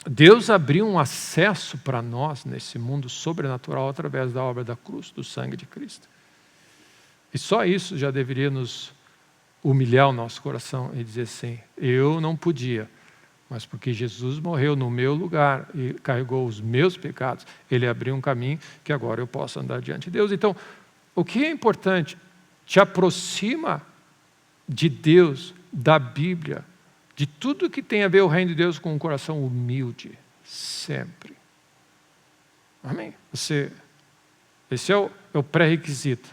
Deus abriu um acesso para nós nesse mundo sobrenatural através da obra da cruz, do sangue de Cristo. E só isso já deveria nos humilhar o nosso coração e dizer assim: eu não podia, mas porque Jesus morreu no meu lugar e carregou os meus pecados, Ele abriu um caminho que agora eu posso andar diante de Deus. Então, o que é importante? Te aproxima de Deus, da Bíblia, de tudo que tem a ver o reino de Deus com um coração humilde, sempre. Amém? Esse é o pré-requisito.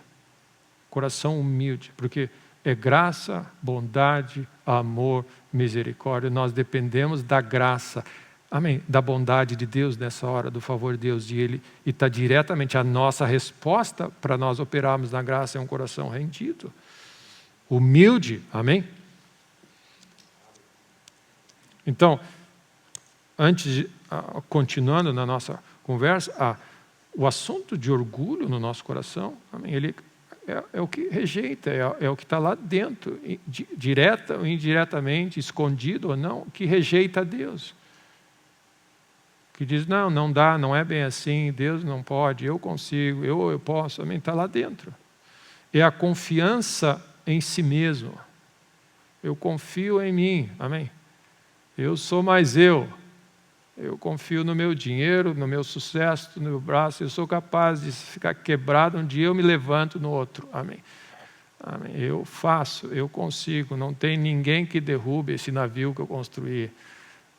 Coração humilde, porque é graça, bondade, amor, misericórdia. Nós dependemos da graça, amém, da bondade de Deus nessa hora, do favor de Deus, e está diretamente a nossa resposta para nós operarmos na graça é um coração rendido, humilde, amém? Então, continuando na nossa conversa, o assunto de orgulho no nosso coração, amém, ele é o que rejeita, é o que está lá dentro, direta ou indiretamente, escondido ou não, que rejeita a Deus. Que diz, não dá, não é bem assim, Deus não pode, eu consigo, eu posso, amém, está lá dentro. É a confiança em si mesmo. Eu confio em mim, amém. Eu sou mais eu confio no meu dinheiro, no meu sucesso, no meu braço, eu sou capaz de ficar quebrado, um dia eu me levanto no outro, amém. Amém. Eu faço, eu consigo, não tem ninguém que derrube esse navio que eu construí,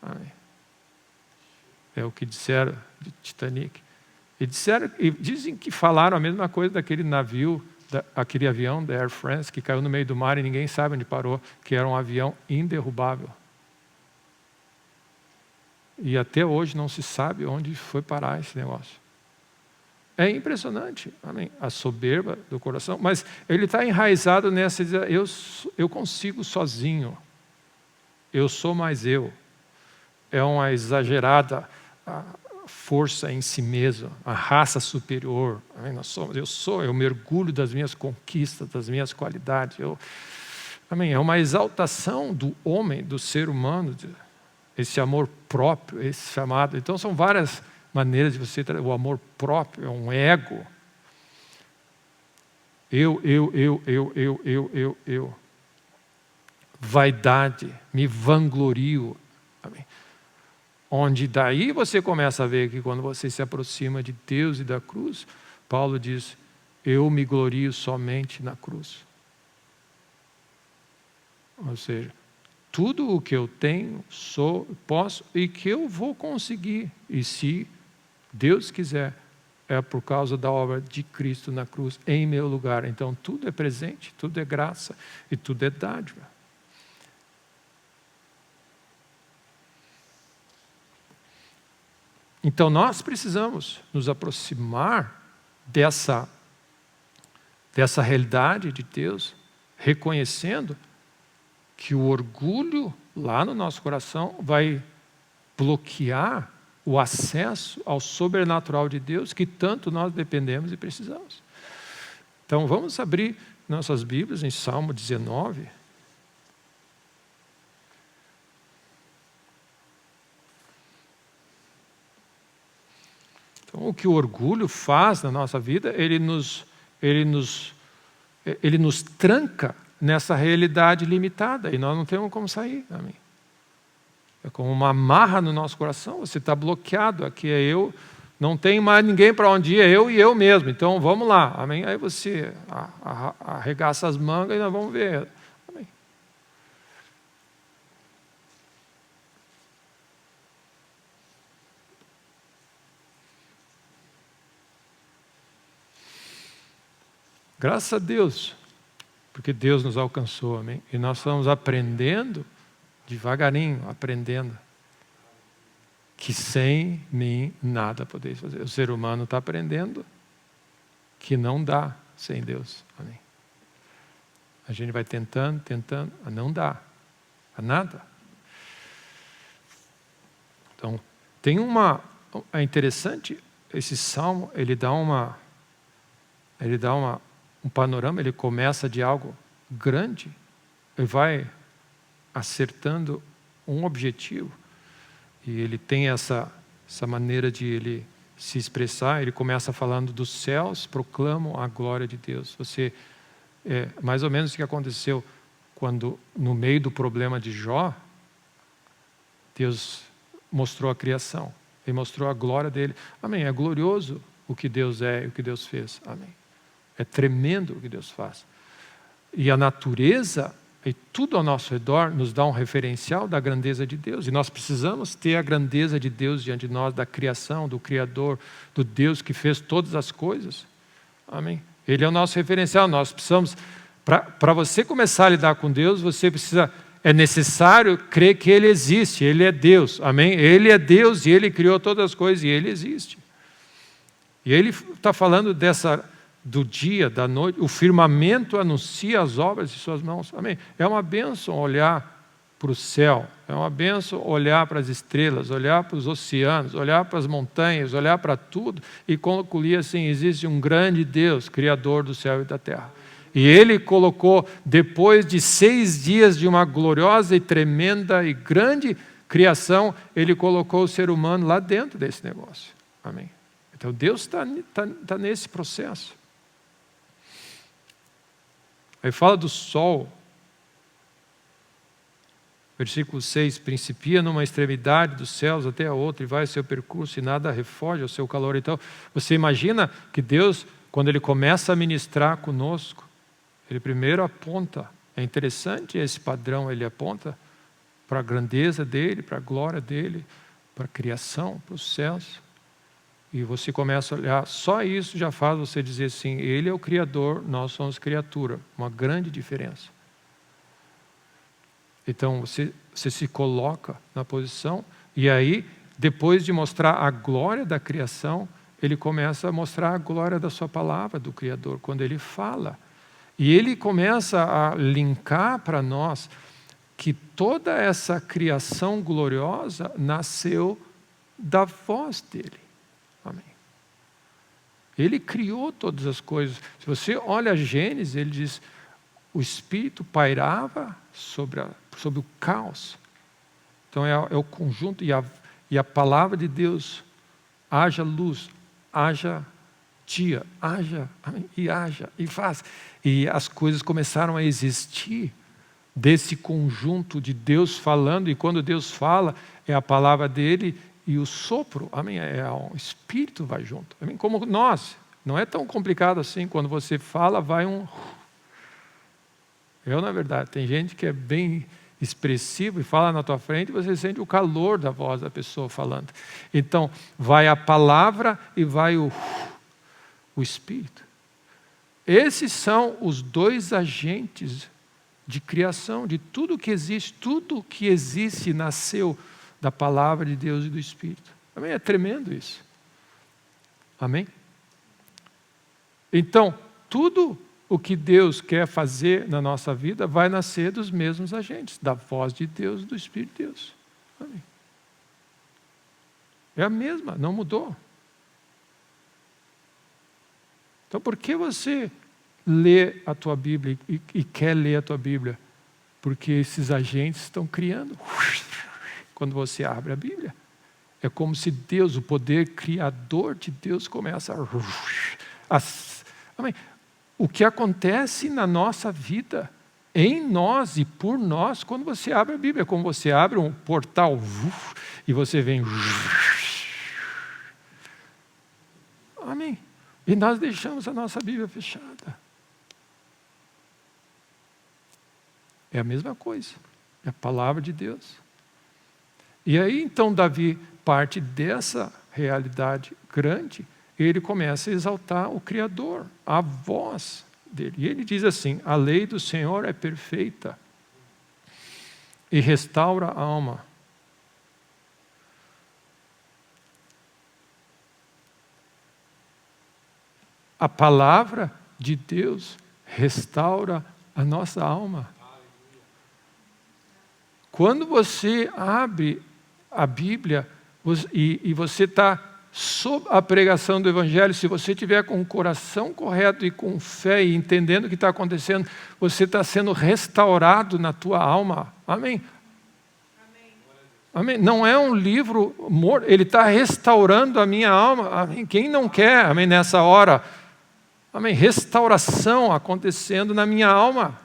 amém. É o que disseram de Titanic. E dizem que falaram a mesma coisa daquele navio, aquele avião da Air France que caiu no meio do mar e ninguém sabe onde parou, que era um avião inderrubável. E até hoje não se sabe onde foi parar esse negócio. É impressionante, amém? A soberba do coração, mas ele está enraizado nessa, eu consigo sozinho, eu sou mais eu. É uma exagerada força em si mesmo, a raça superior. Amém? Eu mergulho das minhas conquistas, das minhas qualidades. Amém? É uma exaltação do homem, do ser humano, esse amor próprio, esse chamado. Então são várias maneiras de você ter o amor próprio, é um ego. Eu. Vaidade, me vanglorio. Amém? Onde daí você começa a ver que quando você se aproxima de Deus e da cruz, Paulo diz, eu me glorio somente na cruz. Ou seja, tudo o que eu tenho, sou, posso e que eu vou conseguir. E se Deus quiser, é por causa da obra de Cristo na cruz, em meu lugar. Então tudo é presente, tudo é graça e tudo é dádiva. Então nós precisamos nos aproximar dessa realidade de Deus, reconhecendo que o orgulho lá no nosso coração vai bloquear o acesso ao sobrenatural de Deus que tanto nós dependemos e precisamos. Então vamos abrir nossas Bíblias em Salmo 19. Então, o que o orgulho faz na nossa vida, ele nos tranca nessa realidade limitada, e nós não temos como sair, amém? É como uma amarra no nosso coração, você está bloqueado, aqui é eu, não tem mais ninguém para onde ir, é eu e eu mesmo, então vamos lá, amém? Aí você arregaça as mangas e nós vamos ver, amém? Graças a Deus, porque Deus nos alcançou, amém? E nós estamos aprendendo, devagarinho, aprendendo, que sem mim nada podeis fazer. O ser humano está aprendendo que não dá sem Deus, amém? A gente vai tentando, não dá, nada. Então, é interessante, esse salmo, ele dá um panorama, ele começa de algo grande e vai acertando um objetivo. E ele tem essa maneira de ele se expressar. Ele começa falando dos céus, proclamam a glória de Deus. Mais ou menos o que aconteceu quando, no meio do problema de Jó, Deus mostrou a criação. Ele mostrou a glória dele. Amém. É glorioso o que Deus é e o que Deus fez. Amém. É tremendo o que Deus faz. E a natureza e tudo ao nosso redor nos dá um referencial da grandeza de Deus. E nós precisamos ter a grandeza de Deus diante de nós, da criação, do Criador, do Deus que fez todas as coisas. Amém. Ele é o nosso referencial. Nós precisamos, para você começar a lidar com Deus, é necessário crer que Ele existe, Ele é Deus. Amém? Ele é Deus e Ele criou todas as coisas e Ele existe. E Ele está falando do dia, da noite, o firmamento anuncia as obras de suas mãos. Amém? É uma bênção olhar para o céu, é uma bênção olhar para as estrelas, olhar para os oceanos, olhar para as montanhas, olhar para tudo e concluir assim: existe um grande Deus, Criador do céu e da terra. E Ele colocou, depois de 6 dias de uma gloriosa e tremenda e grande criação, Ele colocou o ser humano lá dentro desse negócio. Amém? Então Deus está nesse processo. Aí fala do sol. Versículo 6, principia numa extremidade dos céus até a outra e vai o seu percurso e nada refoge ao seu calor. Então, você imagina que Deus, quando Ele começa a ministrar conosco, Ele primeiro aponta, é interessante esse padrão, Ele aponta para a grandeza dEle, para a glória dEle, para a criação, para os céus. E você começa a olhar, só isso já faz você dizer assim: Ele é o Criador, nós somos criatura. Uma grande diferença. Então você se coloca na posição, e aí, depois de mostrar a glória da criação, Ele começa a mostrar a glória da sua palavra, do Criador, quando Ele fala. E Ele começa a linkar para nós que toda essa criação gloriosa nasceu da voz dEle. Amém. Ele criou todas as coisas. Se você olha Gênesis, ele diz: o Espírito pairava sobre o caos. Então é o conjunto, e a palavra de Deus: haja luz, haja dia, haja, e faz. E as coisas começaram a existir desse conjunto de Deus falando, e quando Deus fala, é a palavra dele e o sopro, amém, o Espírito vai junto. Amém? Como nós, não é tão complicado assim, quando você fala, vai na verdade, tem gente que é bem expressivo e fala na tua frente, e você sente o calor da voz da pessoa falando. Então, vai a palavra e vai o Espírito. Esses são os 2 agentes de criação, de tudo que existe nasceu da palavra de Deus e do Espírito. Amém? É tremendo isso. Amém? Então, tudo o que Deus quer fazer na nossa vida vai nascer dos mesmos agentes, da voz de Deus e do Espírito de Deus. Amém? É a mesma, não mudou. Então, por que você lê a tua Bíblia e quer ler a tua Bíblia? Porque esses agentes estão criando. Quando você abre a Bíblia, é como se Deus, o poder criador de Deus, começa Amém. O que acontece na nossa vida, em nós e por nós, quando você abre a Bíblia, é como você abre um portal e você vem. Amém. E nós deixamos a nossa Bíblia fechada. É a mesma coisa. É a palavra de Deus. E aí, então, Davi parte dessa realidade grande, e ele começa a exaltar o Criador, a voz dele. E ele diz assim: a lei do Senhor é perfeita e restaura a alma. A palavra de Deus restaura a nossa alma. Quando você abre a Bíblia e você está sob a pregação do Evangelho, se você tiver com o coração correto e com fé e entendendo o que está acontecendo, você está sendo restaurado na tua alma. Amém? Amém? Não é um livro morto, ele está restaurando a minha alma. Amém? Quem não quer, amém, nessa hora, amém, restauração acontecendo na minha alma.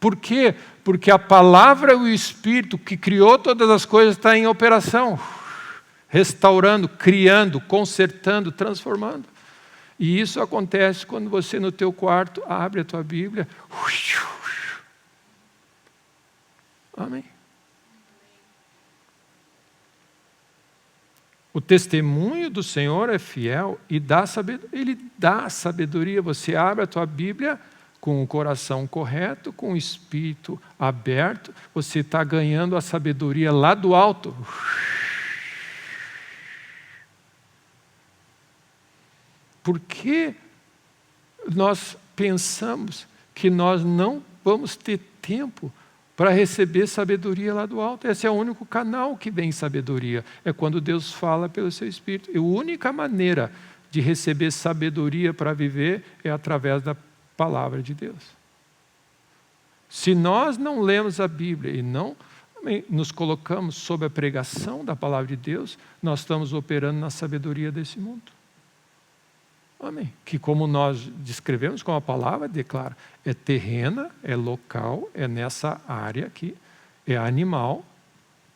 Por quê? Porque a palavra e o Espírito que criou todas as coisas está em operação, restaurando, criando, consertando, transformando. E isso acontece quando você no teu quarto abre a tua Bíblia. Amém. O testemunho do Senhor é fiel e Ele dá sabedoria. Você abre a tua Bíblia com o coração correto, com o espírito aberto, você está ganhando a sabedoria lá do alto. Por que nós pensamos que nós não vamos ter tempo para receber sabedoria lá do alto? Esse é o único canal que vem sabedoria. É quando Deus fala pelo seu Espírito. E a única maneira de receber sabedoria para viver é através da palavra de Deus. Se nós não lemos a Bíblia e não nos colocamos sob a pregação da palavra de Deus, nós estamos operando na sabedoria desse mundo. Amém. Que como nós descrevemos, como a palavra declara, é terrena, é local, é nessa área aqui, é animal,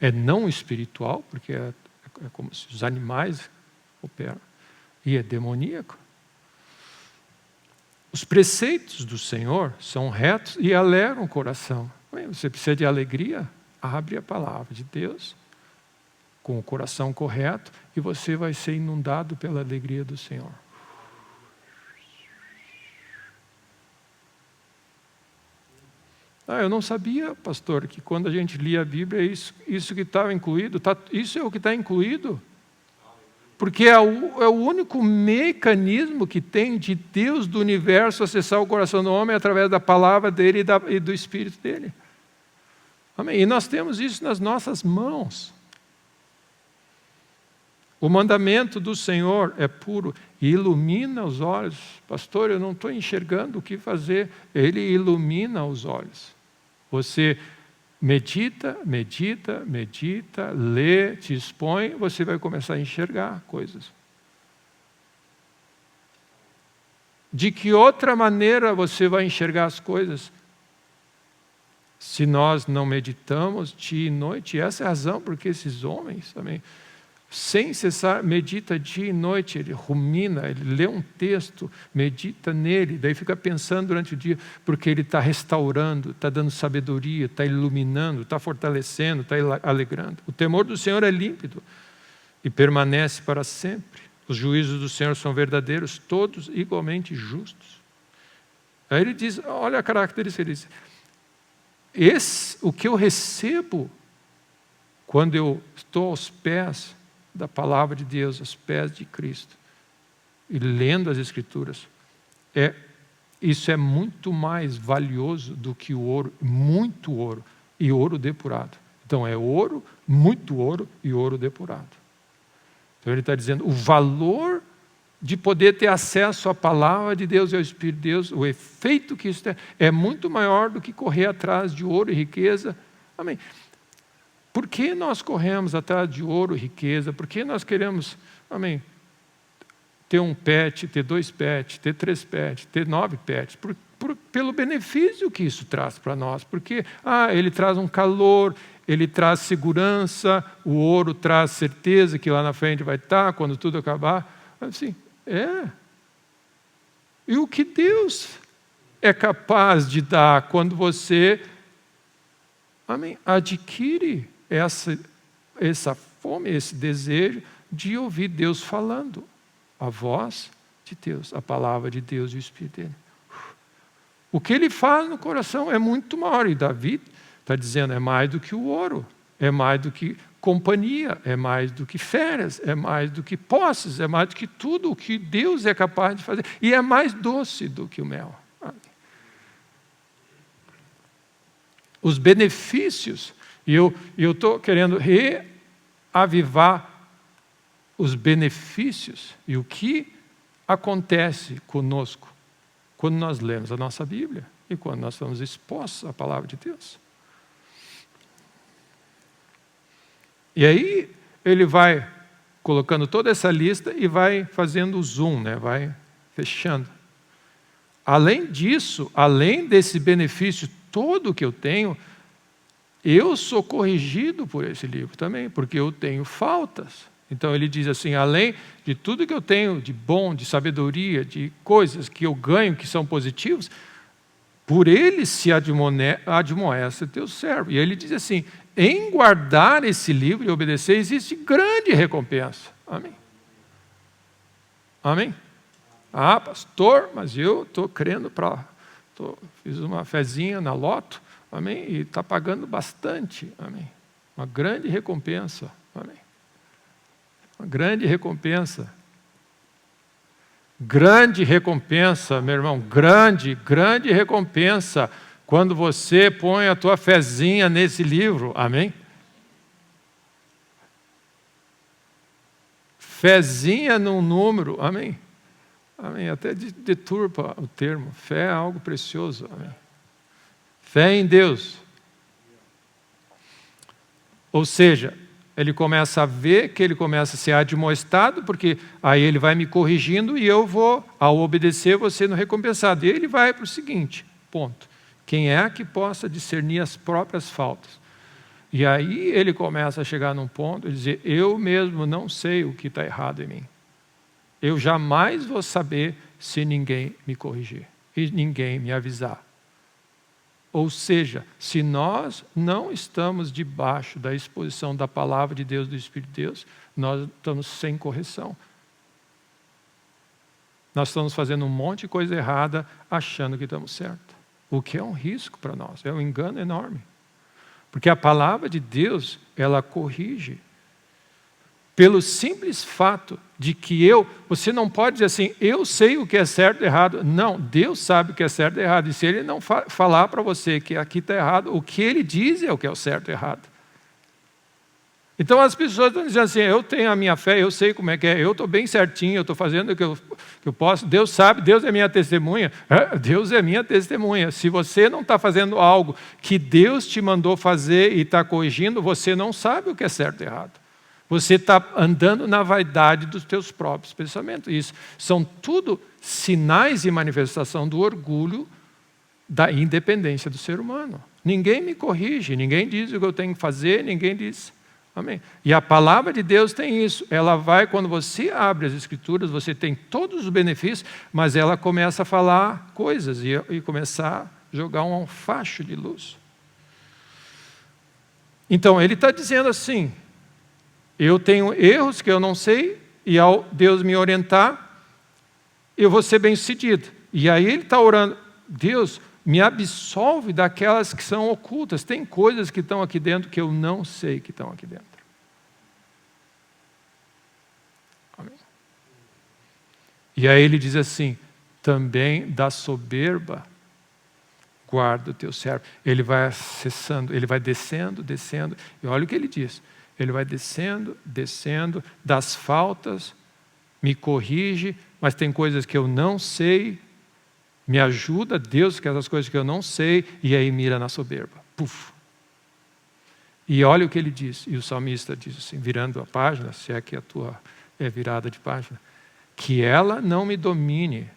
é não espiritual, porque é como se os animais operam, e é demoníaco. Os preceitos do Senhor são retos e alegram o coração. Você precisa de alegria? Abre a palavra de Deus com o coração correto e você vai ser inundado pela alegria do Senhor. Eu não sabia, pastor, que quando a gente lia a Bíblia, isso que estava incluído, isso é o que está incluído. Porque é o único mecanismo que tem de Deus do universo acessar o coração do homem através da palavra dele e do Espírito dele. Amém? E nós temos isso nas nossas mãos. O mandamento do Senhor é puro e ilumina os olhos. Pastor, eu não estou enxergando o que fazer. Ele ilumina os olhos. Você medita, lê, te expõe, você vai começar a enxergar coisas. De que outra maneira você vai enxergar as coisas? Se nós não meditamos dia e noite, essa é a razão porque esses homens também, sem cessar, medita dia e noite, ele rumina, ele lê um texto, medita nele, daí fica pensando durante o dia, porque ele está restaurando, está dando sabedoria, está iluminando, está fortalecendo, está alegrando. O temor do Senhor é límpido e permanece para sempre. Os juízos do Senhor são verdadeiros, todos igualmente justos. Aí ele diz, olha a característica, ele diz, o que eu recebo quando eu estou aos pés da palavra de Deus, aos pés de Cristo, e lendo as Escrituras, isso é muito mais valioso do que o ouro, muito ouro, e ouro depurado. Então é ouro, muito ouro e ouro depurado. Então ele está dizendo, o valor de poder ter acesso à palavra de Deus e ao Espírito de Deus, o efeito que isso tem, é muito maior do que correr atrás de ouro e riqueza. Amém. Por que nós corremos atrás de ouro e riqueza? Por que nós queremos, amém, ter um pet, ter 2 pets, ter 3 pets, ter 9 pets? Pelo benefício que isso traz para nós. Porque ele traz um calor, ele traz segurança, o ouro traz certeza que lá na frente vai estar, quando tudo acabar. Assim, E o que Deus é capaz de dar quando você, amém, adquire essa fome, esse desejo de ouvir Deus falando, a voz de Deus, a palavra de Deus e o Espírito dele. O que ele faz no coração é muito maior, e Davi está dizendo, é mais do que o ouro, é mais do que companhia, é mais do que férias, é mais do que posses, é mais do que tudo o que Deus é capaz de fazer, e é mais doce do que o mel. Os benefícios, e eu estou querendo reavivar os benefícios e o que acontece conosco quando nós lemos a nossa Bíblia e quando nós estamos expostos à palavra de Deus. E aí ele vai colocando toda essa lista e vai fazendo o zoom, né? Vai fechando. Além disso, além desse benefício todo que eu tenho, eu sou corrigido por esse livro também, porque eu tenho faltas. Então ele diz assim, além de tudo que eu tenho de bom, de sabedoria, de coisas que eu ganho que são positivos, por ele se admoesta teu servo. E ele diz assim, em guardar esse livro e obedecer, existe grande recompensa. Amém? Amém? Ah, pastor, mas eu estou crendo fiz uma fezinha na loto, amém? E está pagando bastante, amém? Uma grande recompensa, amém? Uma grande recompensa. Grande recompensa, meu irmão, grande recompensa, quando você põe a tua fezinha nesse livro, amém? Fezinha num número, amém? Amém, até deturpa o termo, fé é algo precioso, amém? Fé em Deus. Ou seja, ele começa a ver que ele começa a ser admoestado, porque aí ele vai me corrigindo e eu vou, ao obedecer, vou sendo recompensado. E ele vai para o seguinte, ponto. Quem é que possa discernir as próprias faltas? E aí ele começa a chegar num ponto e dizer, eu mesmo não sei o que está errado em mim. Eu jamais vou saber se ninguém me corrigir e ninguém me avisar. Ou seja, se nós não estamos debaixo da exposição da palavra de Deus, do Espírito de Deus, nós estamos sem correção. Nós estamos fazendo um monte de coisa errada, achando que estamos certos. O que é um risco para nós, é um engano enorme. Porque a palavra de Deus, ela corrige. Pelo simples fato de que você não pode dizer assim, eu sei o que é certo e errado. Não, Deus sabe o que é certo e errado. E se Ele não falar para você que aqui está errado, o que Ele diz é o que é o certo e errado. Então as pessoas estão dizendo assim, eu tenho a minha fé, eu sei como é que é, eu estou bem certinho, eu estou fazendo o que eu posso, Deus sabe, Deus é minha testemunha. Deus é minha testemunha. Se você não está fazendo algo que Deus te mandou fazer e está corrigindo, você não sabe o que é certo e errado. Você está andando na vaidade dos teus próprios pensamentos. Isso são tudo sinais e manifestação do orgulho da independência do ser humano. Ninguém me corrige, ninguém diz o que eu tenho que fazer, ninguém diz. Amém? E a palavra de Deus tem isso. Ela vai, quando você abre as Escrituras, você tem todos os benefícios, mas ela começa a falar coisas e começar a jogar um facho de luz. Então, ele está dizendo assim, eu tenho erros que eu não sei, e ao Deus me orientar, eu vou ser bem-sucedido. E aí ele está orando, Deus, me absolve daquelas que são ocultas. Tem coisas que estão aqui dentro que eu não sei que estão aqui dentro. Amém. E aí ele diz assim, também da soberba, guarda o teu servo. Ele vai acessando, ele vai descendo, e olha o que ele diz. Ele vai descendo, das faltas, me corrige, mas tem coisas que eu não sei, me ajuda, Deus, que essas coisas que eu não sei, e aí mira na soberba. Puf. E olha o que ele diz, e o salmista diz assim, virando a página, se é que a tua é virada de página, que ela não me domine,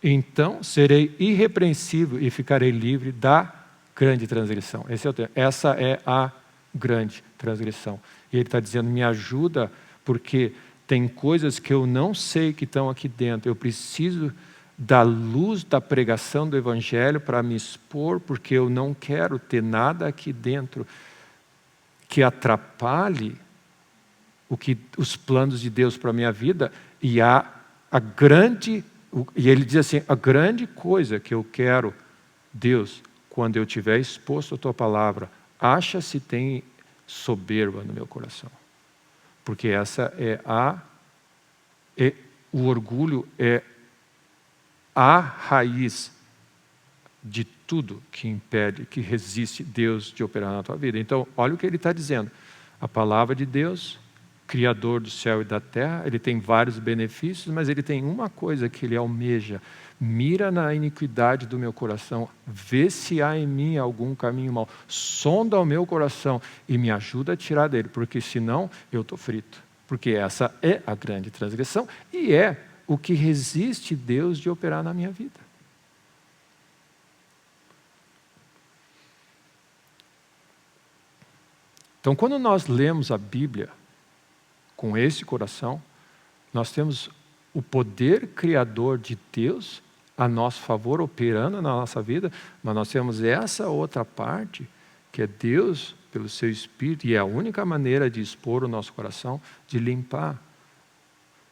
então serei irrepreensível e ficarei livre da grande transgressão. Esse é o termo. Essa é a grande transgressão. E ele está dizendo, me ajuda, porque tem coisas que eu não sei que estão aqui dentro. Eu preciso da luz da pregação do Evangelho para me expor, porque eu não quero ter nada aqui dentro que atrapalhe os planos de Deus para a minha vida. E e ele diz assim, a grande coisa que eu quero, Deus, quando eu estiver exposto à tua palavra, acha se tem soberba no meu coração. Porque essa o orgulho é a raiz de tudo que impede, que resiste Deus de operar na tua vida. Então, olha o que ele está dizendo. A palavra de Deus, Criador do céu e da terra, Ele tem vários benefícios, mas Ele tem uma coisa que Ele almeja: mira na iniquidade do meu coração, vê se há em mim algum caminho mau, sonda o meu coração e me ajuda a tirar dele, porque senão eu estou frito. Porque essa é a grande transgressão e é o que resiste Deus de operar na minha vida. Então, quando nós lemos a Bíblia com esse coração, nós temos o poder criador de Deus a nosso favor, operando na nossa vida, mas nós temos essa outra parte, que é Deus, pelo seu Espírito, e é a única maneira de expor o nosso coração, de limpar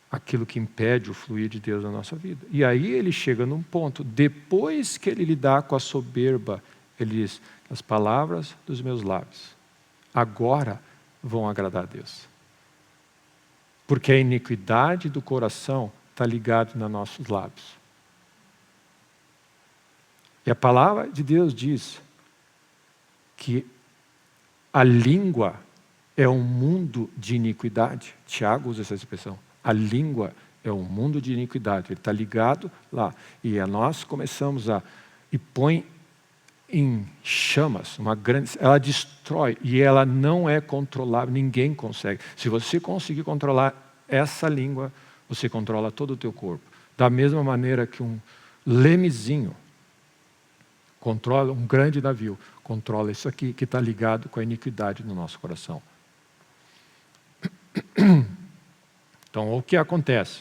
aquilo que impede o fluir de Deus na nossa vida. E aí ele chega num ponto, depois que ele lidar com a soberba, ele diz: as palavras dos meus lábios agora vão agradar a Deus. Porque a iniquidade do coração está ligada nos nossos lábios. E a palavra de Deus diz que a língua é um mundo de iniquidade. Tiago usa essa expressão. A língua é um mundo de iniquidade. Ele está ligado lá. E nós começamos e põe em chamas, ela destrói e ela não é controlável, ninguém consegue. Se você conseguir controlar essa língua, você controla todo o teu corpo. Da mesma maneira que um lemezinho controla um grande navio, controla isso aqui que está ligado com a iniquidade no nosso coração. Então, o que acontece?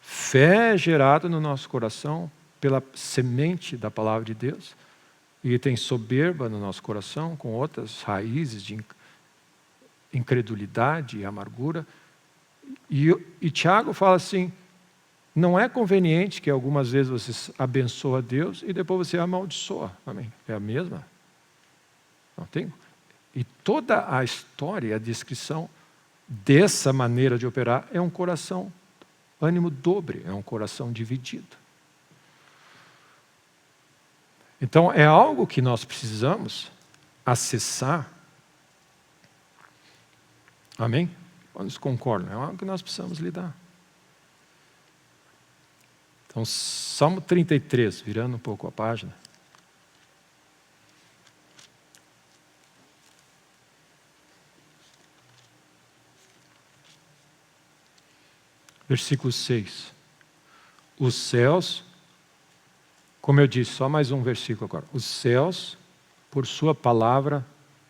Fé é gerada no nosso coração pela semente da palavra de Deus, e tem soberba no nosso coração, com outras raízes de incredulidade e amargura. E Tiago fala assim: não é conveniente que algumas vezes você abençoa Deus e depois você amaldiçoa. Amém? É a mesma? Não tem? E toda a história, a descrição dessa maneira de operar é um coração, ânimo dobre, é um coração dividido. Então, é algo que nós precisamos acessar. Amém? Quantos concordam? É algo que nós precisamos lidar. Então, Salmo 33, virando um pouco a página. Versículo 6. Os céus... Como eu disse, só mais um versículo agora. Os céus, por sua palavra,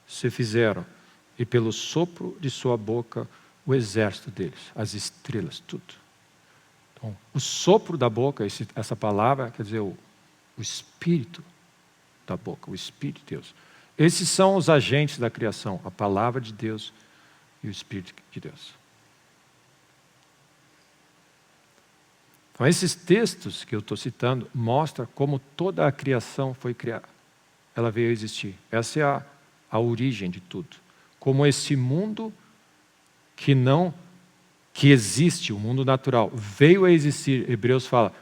se fizeram, e pelo sopro de sua boca, o exército deles, as estrelas, tudo. Então, o sopro da boca, essa palavra, quer dizer, o espírito da boca, o Espírito de Deus. Esses são os agentes da criação, a palavra de Deus e o Espírito de Deus. Então, esses textos que eu estou citando mostram como toda a criação foi criada. Ela veio a existir. Essa é a origem de tudo. Como esse mundo que existe, o mundo natural, veio a existir. Hebreus fala,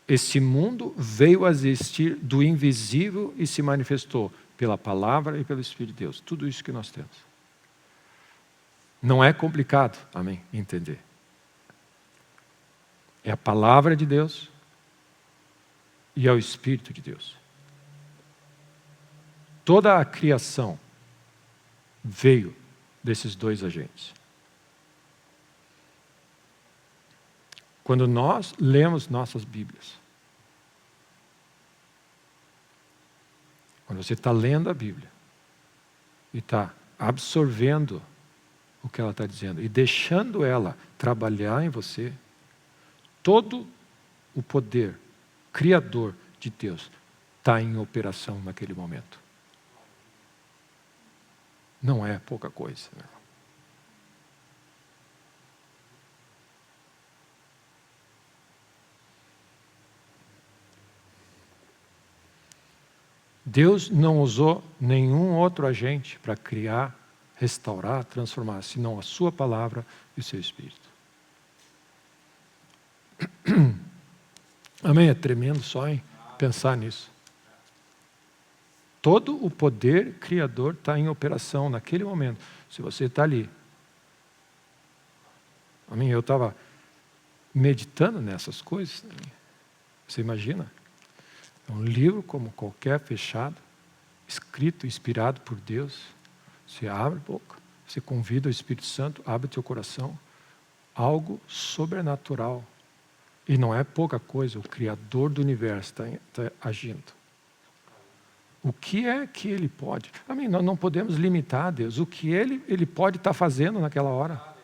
esse mundo veio a existir do invisível e se manifestou pela palavra e pelo Espírito de Deus. Tudo isso que nós temos. Não é complicado, amém, entender. É a palavra de Deus e é o Espírito de Deus. Toda a criação veio desses dois agentes. Quando nós lemos nossas Bíblias, quando você está lendo a Bíblia e está absorvendo o que ela está dizendo e deixando ela trabalhar em você, todo o poder criador de Deus está em operação naquele momento. Não é pouca coisa. Deus não usou nenhum outro agente para criar, restaurar, transformar, senão a sua palavra e o seu Espírito. Amém? É tremendo só em pensar nisso. Todo o poder criador está em operação naquele momento. Se você está ali. Amém? Eu estava meditando nessas coisas. Você imagina? É um livro como qualquer fechado, escrito, inspirado por Deus. Você abre a boca, você convida o Espírito Santo, abre o teu coração. Algo sobrenatural. E não é pouca coisa, o Criador do universo está agindo. O que é que Ele pode? Amém? Nós não podemos limitar a Deus. O que Ele pode estar fazendo naquela hora.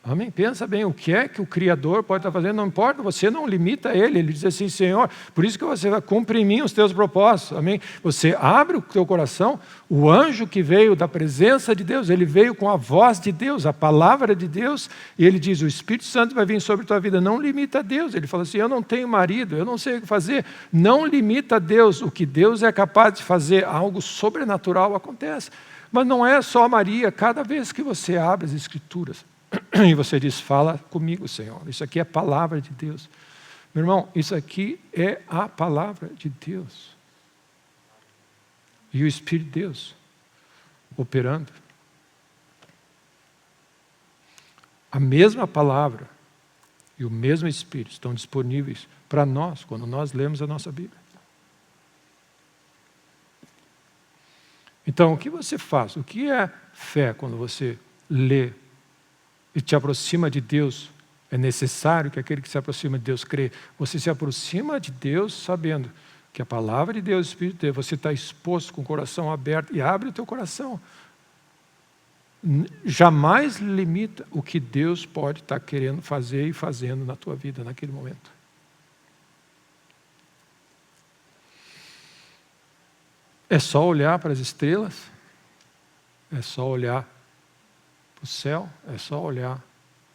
Amém? Pensa bem, o que é que o Criador pode estar fazendo? Não importa, você não limita Ele. Ele diz assim, Senhor, por isso que você vai cumprir em mim os teus propósitos. Amém? Você abre o teu coração, o anjo que veio da presença de Deus, ele veio com a voz de Deus, a palavra de Deus, e ele diz, o Espírito Santo vai vir sobre a tua vida. Não limita Deus. Ele fala assim, eu não tenho marido, eu não sei o que fazer. Não limita Deus. O que Deus é capaz de fazer, algo sobrenatural acontece. Mas não é só Maria, cada vez que você abre as Escrituras, e você diz, fala comigo, Senhor. Isso aqui é a palavra de Deus. Meu irmão, isso aqui é a palavra de Deus. E o Espírito de Deus operando. A mesma palavra e o mesmo Espírito estão disponíveis para nós, quando nós lemos a nossa Bíblia. Então, o que você faz? O que é fé quando você lê e te aproxima de Deus? É necessário que aquele que se aproxima de Deus crê. Você se aproxima de Deus sabendo que a palavra de Deus, o Espírito de Deus, você está exposto com o coração aberto e abre o teu coração. Jamais limita o que Deus pode estar querendo fazer e fazendo na tua vida naquele momento. É só olhar para as estrelas, é só olhar para o céu, é só olhar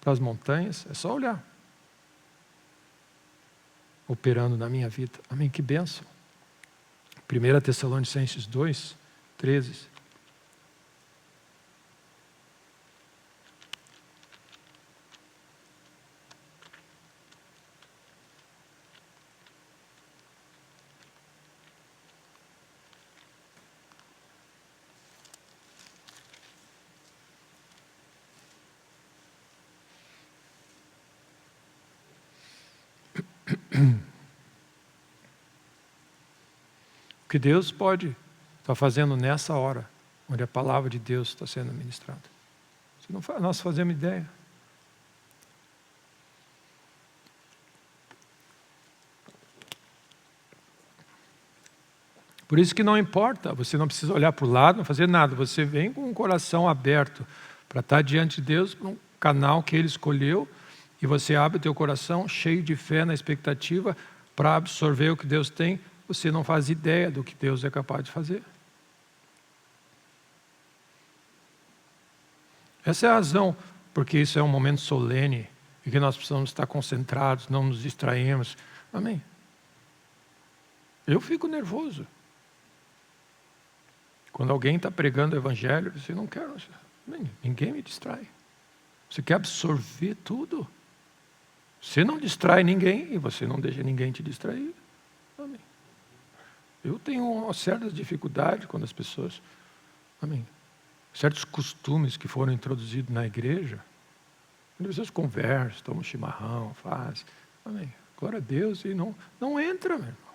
para as montanhas, é só olhar. Operando na minha vida. Amém? Que bênção. 1 Tessalonicenses 2, 13. O que Deus pode estar fazendo nessa hora, onde a palavra de Deus está sendo ministrada. Nós fazemos ideia. Por isso que não importa, você não precisa olhar para o lado, não fazer nada. Você vem com o coração aberto para estar diante de Deus, para um canal que Ele escolheu, e você abre o teu coração cheio de fé na expectativa para absorver o que Deus tem. Você não faz ideia do que Deus é capaz de fazer. Essa é a razão porque isso é um momento solene e que nós precisamos estar concentrados, não nos distrairmos. Amém? Eu fico nervoso. Quando alguém está pregando o Evangelho, você não quer, ninguém me distrai. Você quer absorver tudo. Você não distrai ninguém e você não deixa ninguém te distrair. Amém. Eu tenho uma certa dificuldade quando as pessoas, certos costumes que foram introduzidos na igreja, quando as pessoas conversam, tomam chimarrão, fazem, amém, glória a Deus, e não entra, meu irmão.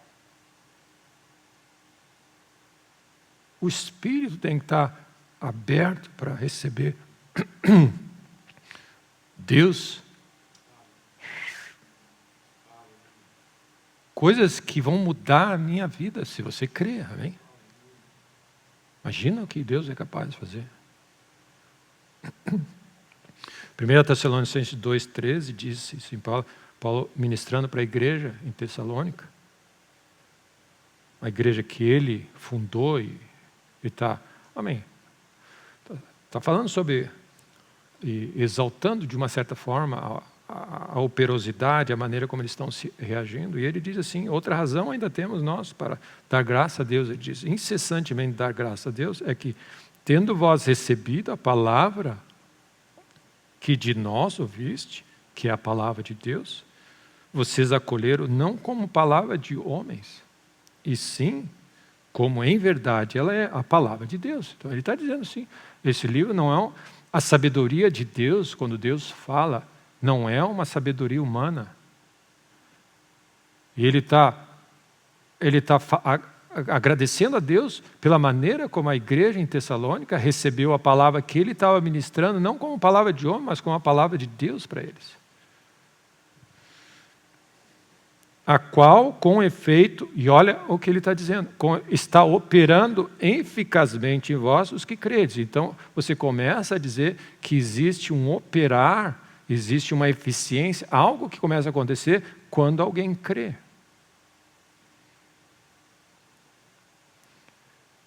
O espírito tem que estar aberto para receber Deus. Coisas que vão mudar a minha vida, se você crer, amém? Imagina o que Deus é capaz de fazer. 1 Tessalonicenses 2,13 diz assim, Paulo ministrando para a igreja em Tessalônica, a igreja que ele fundou e está, amém, está falando sobre, e exaltando de uma certa forma a operosidade, a maneira como eles estão se reagindo. E ele diz assim, outra razão ainda temos nós para dar graça a Deus. Ele diz, incessantemente dar graça a Deus é que, tendo vós recebido a palavra que de nós ouviste, que é a palavra de Deus, vocês acolheram não como palavra de homens, e sim como em verdade ela é a palavra de Deus. Então ele está dizendo assim, esse livro não é a sabedoria de Deus, quando Deus fala, não é uma sabedoria humana. E ele está agradecendo a Deus pela maneira como a igreja em Tessalônica recebeu a palavra que ele estava ministrando, não como palavra de homem, mas como a palavra de Deus para eles. A qual, com efeito, e olha o que ele está dizendo, está operando eficazmente em vós os que credes. Então, você começa a dizer que existe um operar, existe uma eficiência, algo que começa a acontecer quando alguém crê.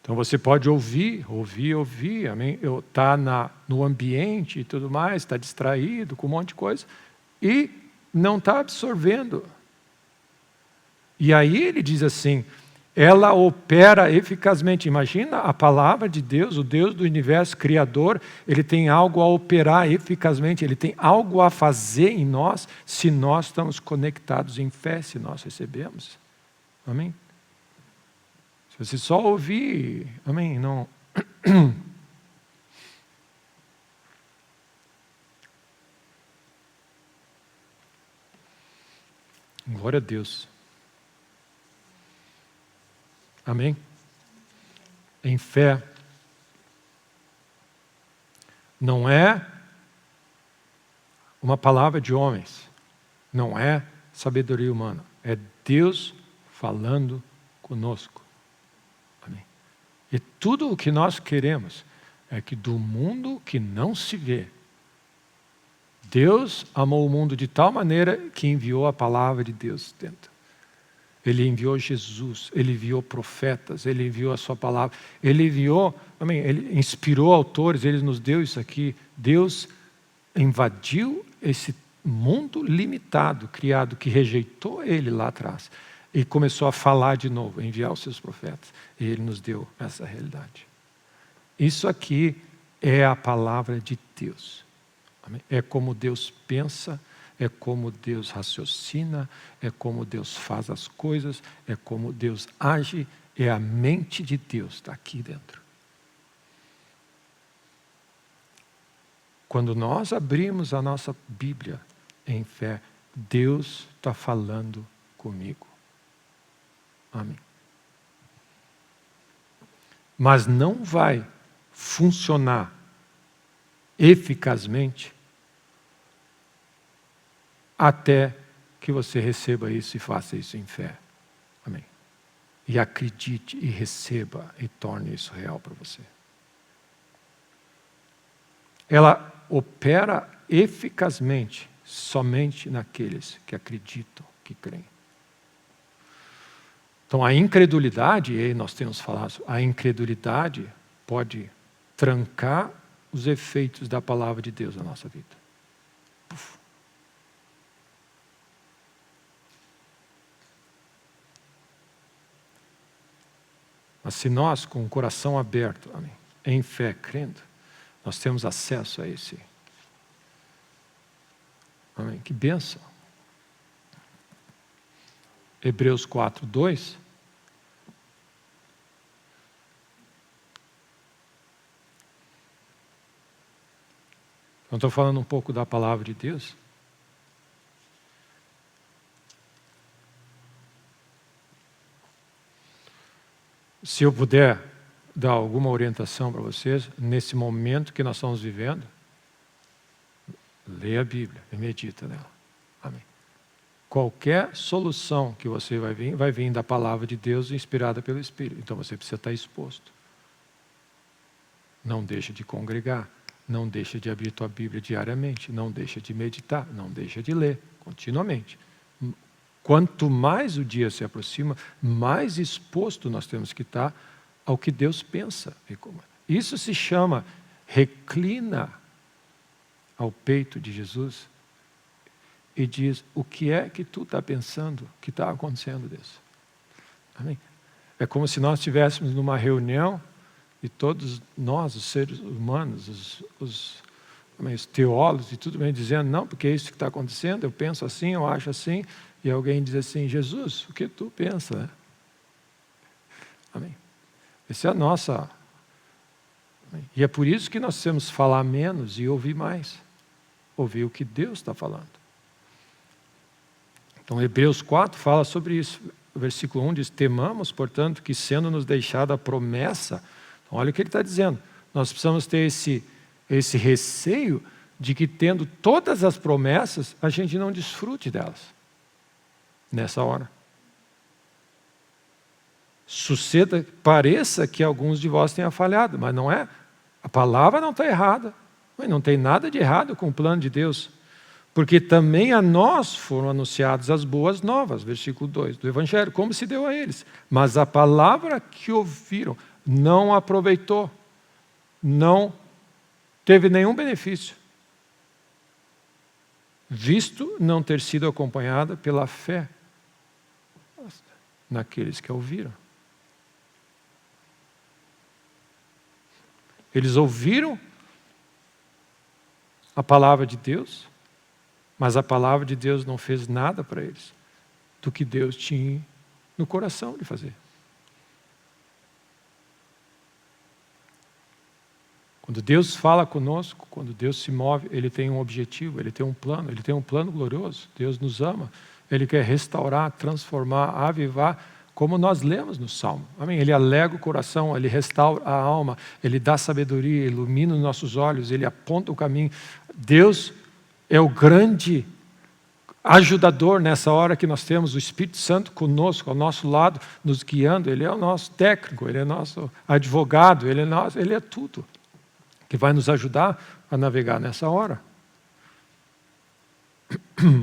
Então você pode ouvir, amém? Está no ambiente e tudo mais, está distraído com um monte de coisa, e não está absorvendo. E aí ele diz assim, ela opera eficazmente. Imagina a palavra de Deus, o Deus do universo criador, ele tem algo a operar eficazmente, ele tem algo a fazer em nós, se nós estamos conectados em fé, se nós recebemos. Amém? Se você só ouvir, amém, não... Glória a Deus. Amém? Em fé. Não é uma palavra de homens. Não é sabedoria humana. É Deus falando conosco. Amém? E tudo o que nós queremos é que do mundo que não se vê, Deus amou o mundo de tal maneira que enviou a palavra de Deus dentro. Ele enviou Jesus, Ele enviou profetas, Ele enviou a sua palavra, Ele enviou, amém, Ele inspirou autores, Ele nos deu isso aqui. Deus invadiu esse mundo limitado, criado, que rejeitou Ele lá atrás, e começou a falar de novo, a enviar os seus profetas, e Ele nos deu essa realidade. Isso aqui é a palavra de Deus. Amém? É como Deus pensa, é como Deus raciocina, é como Deus faz as coisas, é como Deus age, é a mente de Deus, está aqui dentro. Quando nós abrimos a nossa Bíblia em fé, Deus está falando comigo. Amém. Mas não vai funcionar eficazmente até que você receba isso e faça isso em fé. Amém. E acredite e receba e torne isso real para você. Ela opera eficazmente somente naqueles que acreditam, que creem. Então a incredulidade, e aí nós temos falado, a incredulidade pode trancar os efeitos da palavra de Deus na nossa vida. Puf. Mas se nós, com o coração aberto, amém, em fé, crendo, nós temos acesso a esse. Amém. Que bênção. Hebreus 4:2. Eu estou falando um pouco da palavra de Deus. Se eu puder dar alguma orientação para vocês, nesse momento que nós estamos vivendo, leia a Bíblia e medita nela. Amém. Qualquer solução que você vai vir da palavra de Deus inspirada pelo Espírito. Então você precisa estar exposto. Não deixe de congregar, não deixe de abrir tua Bíblia diariamente, não deixe de meditar, não deixe de ler continuamente. Quanto mais o dia se aproxima, mais exposto nós temos que estar ao que Deus pensa. Isso se chama reclina ao peito de Jesus e diz, o que é que tu está pensando que está acontecendo, Deus? Amém? É como se nós estivéssemos numa reunião e todos nós, os seres humanos, os teólogos e tudo bem, dizendo, não, porque é isso que está acontecendo, eu penso assim, eu acho assim, e alguém diz assim, Jesus, o que tu pensa? Amém? Essa é a nossa. E é por isso que nós temos que falar menos e ouvir mais. Ouvir o que Deus está falando. Então, Hebreus 4 fala sobre isso. O versículo 1 diz: temamos, portanto, que sendo nos deixada a promessa. Então, olha o que ele está dizendo. Nós precisamos ter esse receio de que, tendo todas as promessas, a gente não desfrute delas. Nessa hora. Suceda, pareça que alguns de vós tenham falhado, mas não é. A palavra não está errada. Não tem nada de errado com o plano de Deus. Porque também a nós foram anunciadas as boas novas, versículo 2, do Evangelho, como se deu a eles. Mas a palavra que ouviram não aproveitou, não teve nenhum benefício, visto não ter sido acompanhada pela fé naqueles que a ouviram. Eles ouviram a palavra de Deus, mas a palavra de Deus não fez nada para eles do que Deus tinha no coração de fazer. Quando Deus fala conosco, quando Deus se move, Ele tem um objetivo, Ele tem um plano glorioso. Deus nos ama, Ele quer restaurar, transformar, avivar, como nós lemos no Salmo. Amém? Ele alega o coração, Ele restaura a alma, Ele dá sabedoria, ilumina os nossos olhos, Ele aponta o caminho. Deus é o grande ajudador nessa hora que nós temos o Espírito Santo conosco, ao nosso lado, nos guiando. Ele é o nosso técnico, Ele é nosso advogado, Ele é tudo que vai nos ajudar a navegar nessa hora.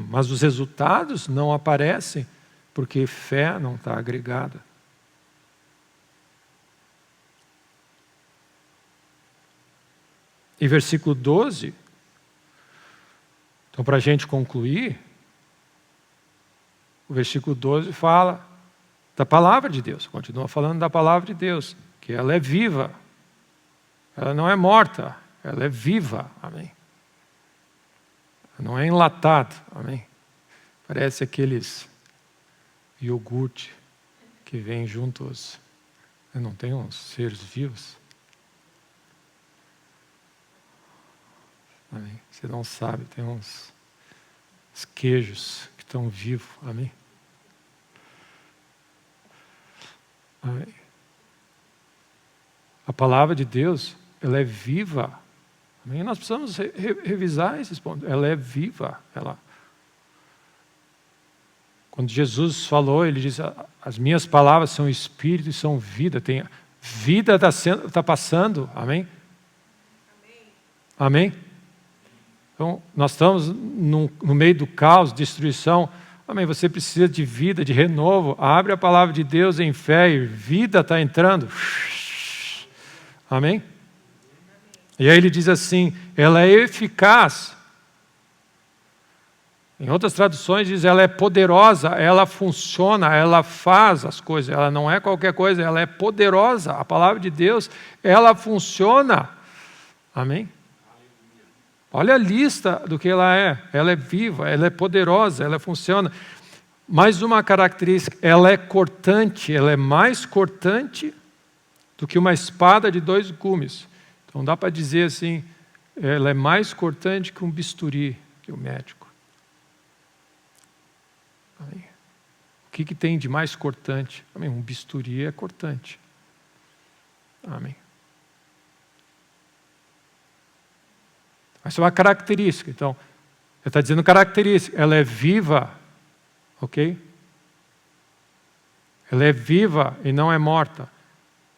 Mas os resultados não aparecem porque fé não está agregada. E versículo 12, então para a gente concluir, o versículo 12 fala da palavra de Deus, continua falando da palavra de Deus, que ela é viva, ela não é morta, ela é viva, amém? Não é enlatado, amém? Parece aqueles iogurte que vem juntos, não tem uns seres vivos? Amém? Você não sabe, tem uns queijos que estão vivos, amém? Amém? A palavra de Deus, ela é viva, amém? Nós precisamos revisar esses pontos, ela é viva, Quando Jesus falou, Ele disse: as minhas palavras são espírito e são vida. Tem vida está passando, amém? Amém? Então, nós estamos no meio do caos, destruição. Amém? Você precisa de vida, de renovo. Abre a palavra de Deus em fé e vida está entrando. Amém? E aí ele diz assim, ela é eficaz. Em outras traduções diz, ela é poderosa, ela funciona, ela faz as coisas, ela não é qualquer coisa, ela é poderosa. A palavra de Deus, ela funciona. Amém? Olha a lista do que ela é viva, ela é poderosa, ela funciona. Mais uma característica, ela é cortante, ela é mais cortante do que uma espada de 2 gumes. Então dá para dizer assim, ela é mais cortante que um bisturi, que o médico. Amém. O que tem de mais cortante? Amém. Um bisturi é cortante. Amém. Essa é uma característica. Então, ele está dizendo característica. Ela é viva, ok? Ela é viva e não é morta.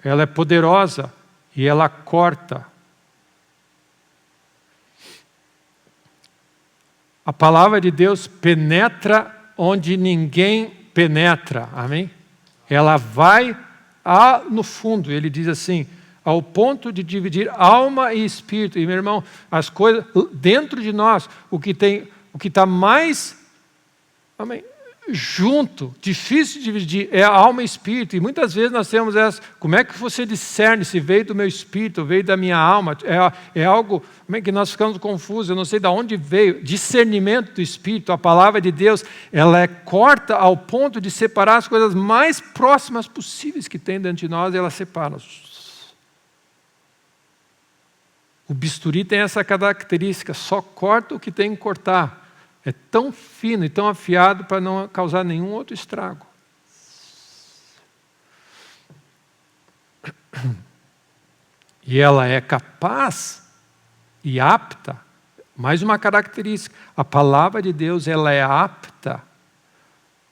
Ela é poderosa e ela corta. A palavra de Deus penetra onde ninguém penetra, amém? Ela vai no fundo, ele diz assim, ao ponto de dividir alma e espírito. E meu irmão, as coisas dentro de nós, o que está mais, amém, junto, difícil de dividir, é a alma e espírito. E muitas vezes nós temos essa, como é que você discerne se veio do meu espírito, veio da minha alma? É algo, como é que nós ficamos confusos, eu não sei de onde veio. Discernimento do espírito, a palavra de Deus, ela é corta ao ponto de separar as coisas mais próximas possíveis que tem dentro de nós, e ela separa. O bisturi tem essa característica, só corta o que tem que cortar. É tão fino e tão afiado para não causar nenhum outro estrago. E ela é capaz e apta, mais uma característica, a palavra de Deus, ela é apta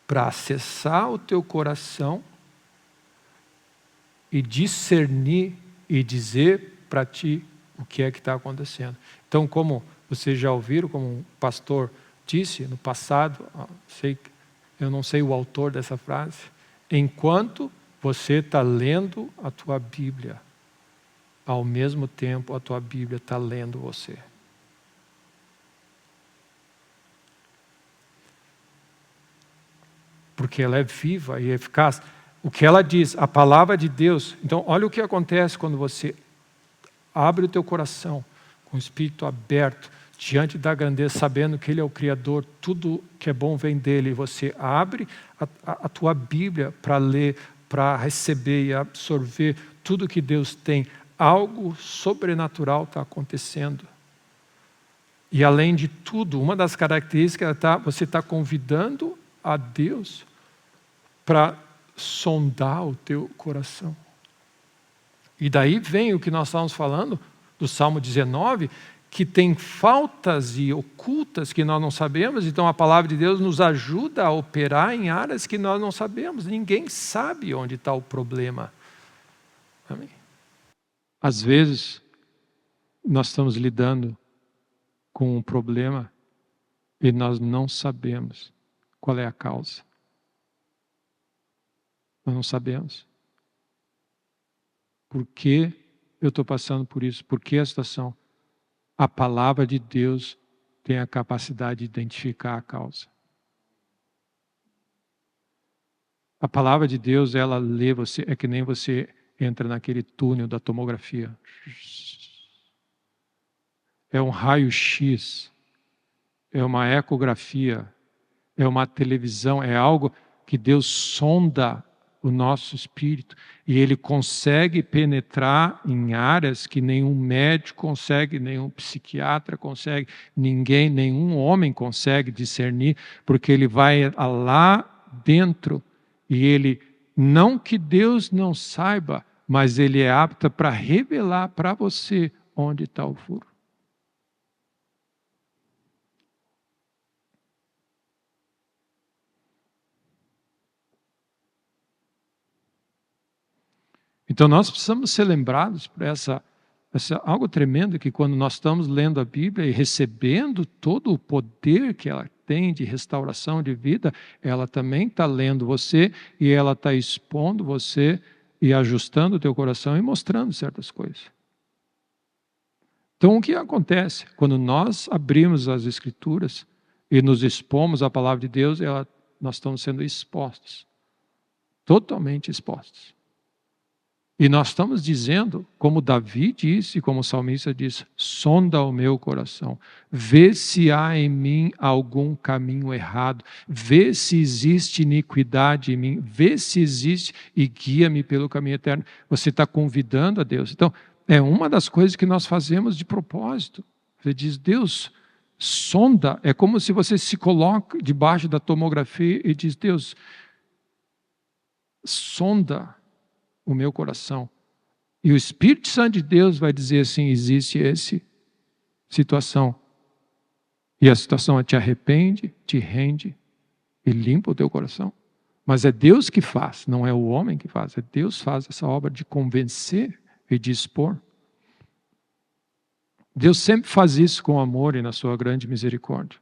para acessar o teu coração e discernir e dizer para ti o que é que está acontecendo. Então, como vocês já ouviram, como um pastor disse no passado, eu não sei o autor dessa frase, enquanto você está lendo a tua Bíblia, ao mesmo tempo a tua Bíblia está lendo você. Porque ela é viva e eficaz. O que ela diz, a palavra de Deus. Então, olha o que acontece quando você abre o teu coração com o espírito aberto, diante da grandeza, sabendo que Ele é o Criador, tudo que é bom vem dEle, e você abre a tua Bíblia para ler, para receber e absorver tudo que Deus tem. Algo sobrenatural está acontecendo. E além de tudo, uma das características você está convidando a Deus para sondar o teu coração. E daí vem o que nós estávamos falando do Salmo 19, que tem faltas e ocultas que nós não sabemos, então a palavra de Deus nos ajuda a operar em áreas que nós não sabemos. Ninguém sabe onde está o problema. Amém? Às vezes, nós estamos lidando com um problema e nós não sabemos qual é a causa. Nós não sabemos. Por que eu estou passando por isso? Por que a situação? A palavra de Deus tem a capacidade de identificar a causa. A palavra de Deus, ela lê você, é que nem você entra naquele túnel da tomografia. É um raio-x, é uma ecografia, é uma televisão, é algo que Deus sonda o nosso espírito, e Ele consegue penetrar em áreas que nenhum médico consegue, nenhum psiquiatra consegue, nenhum homem consegue discernir, porque Ele vai lá dentro, e Ele, não que Deus não saiba, mas Ele é apto para revelar para você onde está o furo. Então nós precisamos ser lembrados por essa algo tremendo, que quando nós estamos lendo a Bíblia e recebendo todo o poder que ela tem de restauração de vida, ela também está lendo você e ela está expondo você e ajustando o teu coração e mostrando certas coisas. Então o que acontece? Quando nós abrimos as Escrituras e nos expomos à palavra de Deus, nós estamos sendo expostos, totalmente expostos. E nós estamos dizendo, como Davi disse, como o salmista diz, sonda o meu coração, vê se há em mim algum caminho errado, vê se existe iniquidade em mim, vê se existe e guia-me pelo caminho eterno. Você está convidando a Deus. Então, é uma das coisas que nós fazemos de propósito. Você diz, Deus, sonda, é como se você se coloca debaixo da tomografia e diz, Deus, sonda o meu coração. E o Espírito Santo de Deus vai dizer assim, existe essa situação. E a situação te arrepende, te rende e limpa o teu coração. Mas é Deus que faz, não é o homem que faz. É Deus que faz essa obra de convencer e de expor. Deus sempre faz isso com amor e na sua grande misericórdia.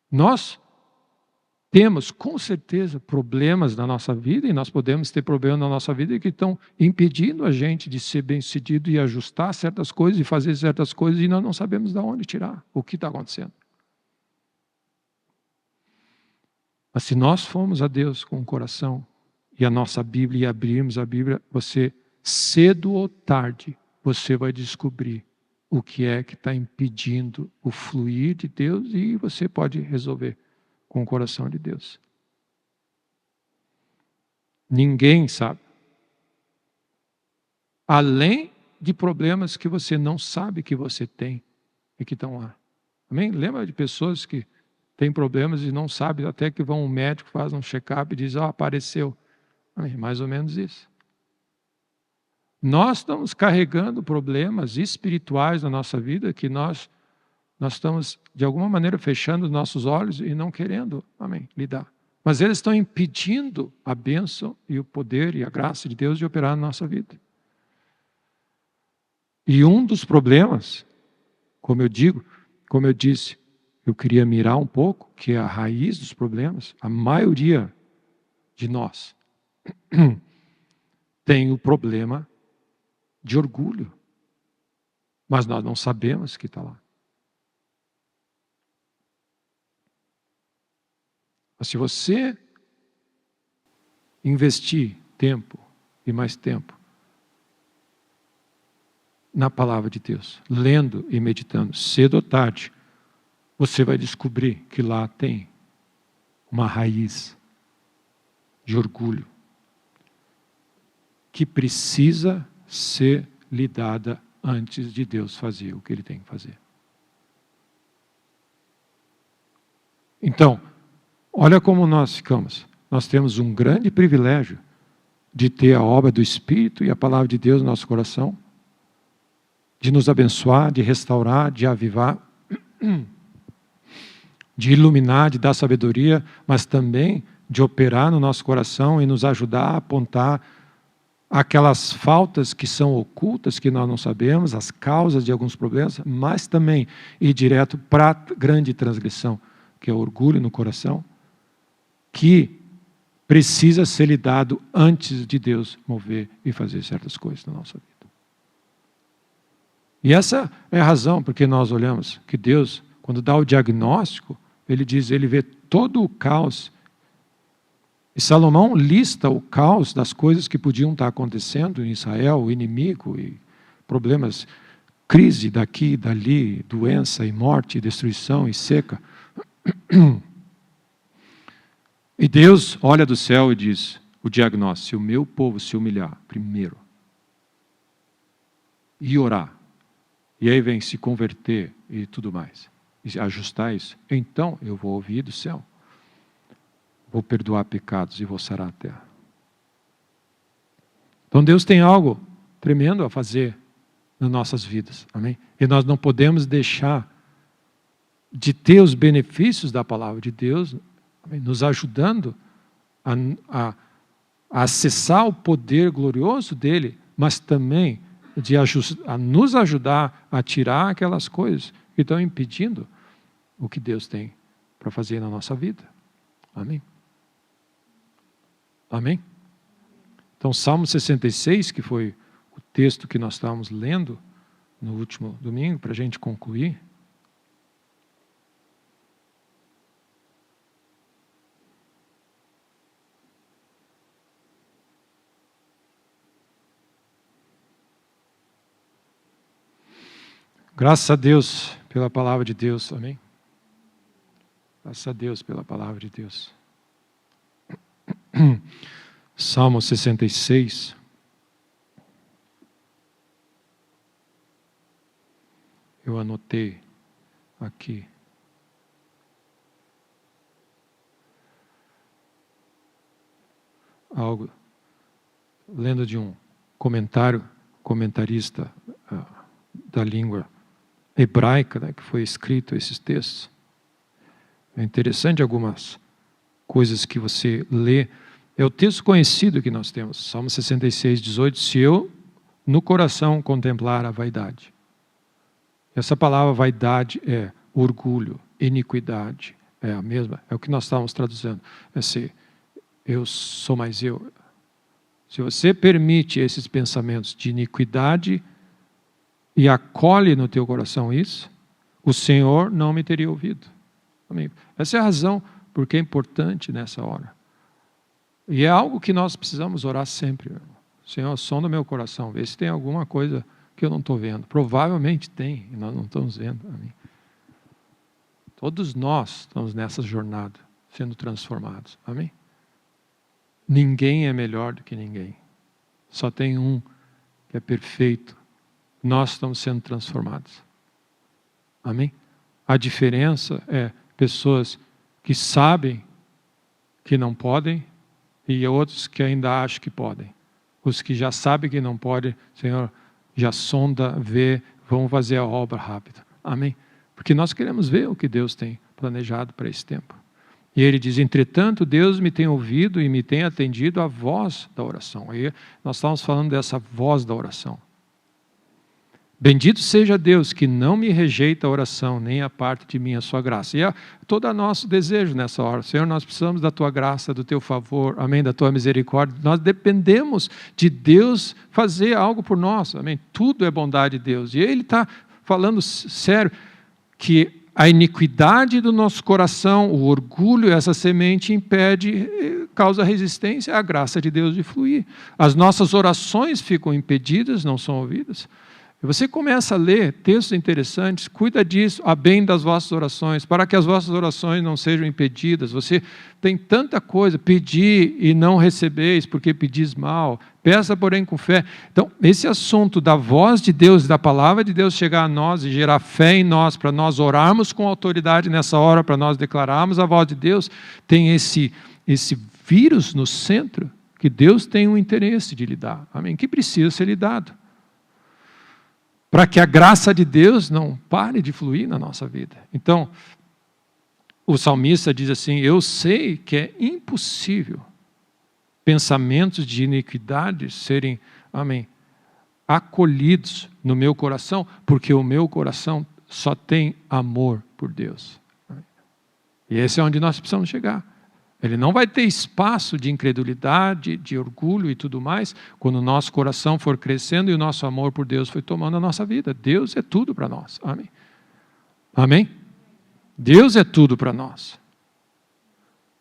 Nós temos, com certeza, problemas na nossa vida, e nós podemos ter problemas na nossa vida que estão impedindo a gente de ser bem-sucedido e ajustar certas coisas e fazer certas coisas, e nós não sabemos de onde tirar, o que está acontecendo. Mas se nós formos a Deus com o coração e a nossa Bíblia e abrirmos a Bíblia, você, cedo ou tarde, você vai descobrir o que é que está impedindo o fluir de Deus e você pode resolver com o coração de Deus. Ninguém sabe. Além de problemas que você não sabe que você tem e que estão lá. Amém? Lembra de pessoas que têm problemas e não sabem, até que vão ao médico, faz um check-up e diz, apareceu. Amém? Mais ou menos isso. Nós estamos carregando problemas espirituais na nossa vida que nós estamos, de alguma maneira, fechando os nossos olhos e não querendo, amém, lidar. Mas eles estão impedindo a bênção e o poder e a graça de Deus de operar na nossa vida. E um dos problemas, como eu disse, eu queria mirar um pouco, que é a raiz dos problemas, a maioria de nós tem o problema de orgulho. Mas nós não sabemos que está lá. Mas se você investir tempo e mais tempo na palavra de Deus, lendo e meditando, cedo ou tarde, você vai descobrir que lá tem uma raiz de orgulho que precisa ser lidada antes de Deus fazer o que Ele tem que fazer. Então, olha como nós ficamos. Nós temos um grande privilégio de ter a obra do Espírito e a palavra de Deus no nosso coração, de nos abençoar, de restaurar, de avivar, de iluminar, de dar sabedoria, mas também de operar no nosso coração e nos ajudar a apontar aquelas faltas que são ocultas, que nós não sabemos, as causas de alguns problemas, mas também ir direto para a grande transgressão, que é o orgulho no coração, que precisa ser lidado antes de Deus mover e fazer certas coisas na nossa vida. E essa é a razão porque nós olhamos que Deus, quando dá o diagnóstico, Ele diz, Ele vê todo o caos. E Salomão lista o caos das coisas que podiam estar acontecendo em Israel, o inimigo e problemas, crise daqui e dali, doença e morte, destruição e seca. E Deus olha do céu e diz, o diagnóstico, se o meu povo se humilhar primeiro e orar, e aí vem se converter e tudo mais, e ajustar isso, então eu vou ouvir do céu, vou perdoar pecados e vou sarar a terra. Então Deus tem algo tremendo a fazer nas nossas vidas, amém? E nós não podemos deixar de ter os benefícios da palavra de Deus, amém? Nos ajudando a acessar o poder glorioso dele, mas também a nos ajudar a tirar aquelas coisas que estão impedindo o que Deus tem para fazer na nossa vida. Amém? Amém? Então, Salmo 66, que foi o texto que nós estávamos lendo no último domingo, para a gente concluir. Graças a Deus pela palavra de Deus, amém? Graças a Deus pela palavra de Deus. Salmo 66. Eu anotei aqui. Algo, lendo de um comentarista da língua hebraica, né, que foi escrito esses textos. É interessante algumas coisas que você lê. É o texto conhecido que nós temos, Salmo 66, 18. Se eu no coração contemplar a vaidade. Essa palavra vaidade é orgulho, iniquidade. É a mesma, é o que nós estávamos traduzindo. É ser, eu sou mais eu. Se você permite esses pensamentos de iniquidade e acolhe no teu coração isso, o Senhor não me teria ouvido. Amém? Essa é a razão porque é importante nessa hora. E é algo que nós precisamos orar sempre. Senhor, sonda meu coração, vê se tem alguma coisa que eu não estou vendo. Provavelmente tem, e nós não estamos vendo. Amém. Todos nós estamos nessa jornada, sendo transformados. Amém? Ninguém é melhor do que ninguém. Só tem um que é perfeito. Nós estamos sendo transformados. Amém? A diferença é pessoas que sabem que não podem e outros que ainda acham que podem. Os que já sabem que não podem, Senhor, já sonda, vê, vamos fazer a obra rápida. Amém? Porque nós queremos ver o que Deus tem planejado para esse tempo. E ele diz, entretanto, Deus me tem ouvido e me tem atendido a voz da oração. Aí nós estamos falando dessa voz da oração. Bendito seja Deus que não me rejeita a oração, nem a parte de mim a sua graça. E é todo o nosso desejo nessa hora. Senhor, nós precisamos da tua graça, do teu favor, amém, da tua misericórdia. Nós dependemos de Deus fazer algo por nós, amém. Tudo é bondade de Deus. E ele está falando sério que a iniquidade do nosso coração, o orgulho, essa semente impede, causa resistência à graça de Deus de fluir. As nossas orações ficam impedidas, não são ouvidas. Você começa a ler textos interessantes, cuida disso, a bem das vossas orações, para que as vossas orações não sejam impedidas. Você tem tanta coisa, pedir e não recebeis, porque pedis mal, peça porém com fé. Então, esse assunto da voz de Deus, da palavra de Deus chegar a nós e gerar fé em nós, para nós orarmos com autoridade nessa hora, para nós declararmos a voz de Deus, tem esse vírus no centro, que Deus tem um interesse de lidar, amém? Que precisa ser lidado. Para que a graça de Deus não pare de fluir na nossa vida. Então, o salmista diz assim, eu sei que é impossível pensamentos de iniquidade serem, amém, acolhidos no meu coração, porque o meu coração só tem amor por Deus. E esse é onde nós precisamos chegar. Ele não vai ter espaço de incredulidade, de orgulho e tudo mais, quando o nosso coração for crescendo e o nosso amor por Deus foi tomando a nossa vida. Deus é tudo para nós. Amém? Amém? Deus é tudo para nós.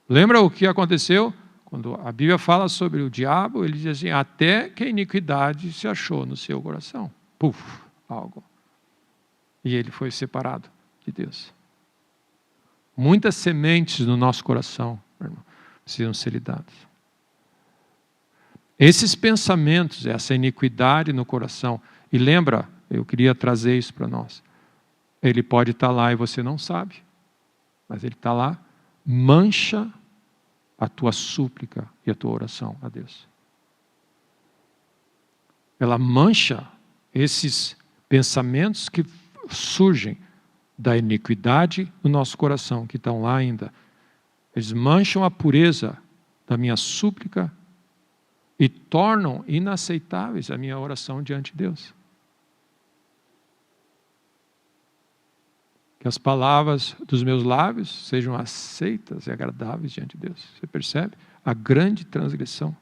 Lembra o que aconteceu? Quando a Bíblia fala sobre o diabo, ele diz assim, até que a iniquidade se achou no seu coração. Puf, algo. E ele foi separado de Deus. Muitas sementes no nosso coração, irmão, precisam ser lidadas. Esses pensamentos, essa iniquidade no coração, e lembra, eu queria trazer isso para nós, ele pode estar lá e você não sabe, mas ele está lá, mancha a tua súplica e a tua oração a Deus. Ela mancha esses pensamentos que surgem da iniquidade no nosso coração, que estão lá ainda. Eles mancham a pureza da minha súplica e tornam inaceitáveis a minha oração diante de Deus. Que as palavras dos meus lábios sejam aceitas e agradáveis diante de Deus. Você percebe? A grande transgressão.